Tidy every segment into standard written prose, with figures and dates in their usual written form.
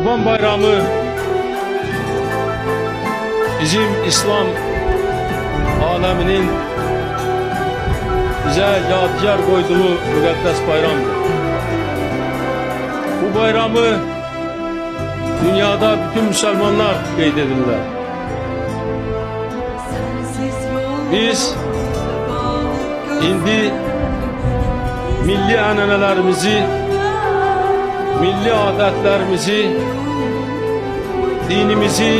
Kurban Bayramı bizim İslam aleminin bize yadigar koyduğu müqəddəs bayramdır. Bu bayramı dünyada bütün Müslümanlar qeyd edirlər. Biz indi milli ənənələrimizi, milli adətlərimizi, dinimizi,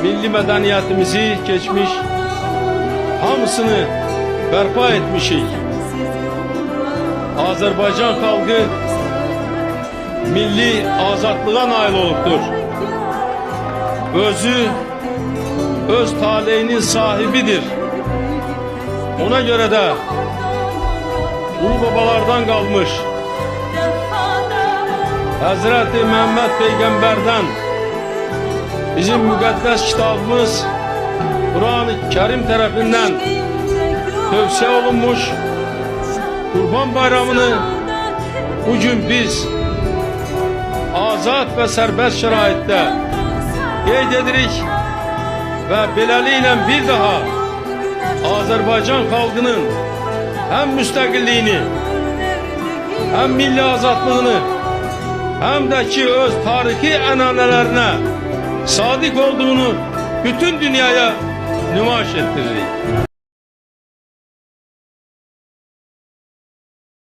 milli mədəniyyətimizi keçmiş, hamısını bərpa etmişik. Azərbaycan xalqı milli azadlığa nail olubdur. Öz taleyinin sahibidir. Ona göre de ulu babalardan kalmış Hazreti Mehmet Peygamber'den bizim müqəddəs kitabımız Kur'an-ı Kerim tarafından tövsiye olunmuş Kurban Bayramını bugün biz azad ve serbest şəraitdə qeyd edirik ve beləliklə bir daha Azerbaycan xalqının hem müstəqilliyini, hem milli azadlığını, hem de ki öz tarixi ənənələrinə sadiq olduğunu bütün dünyaya nümayiş etdiririk.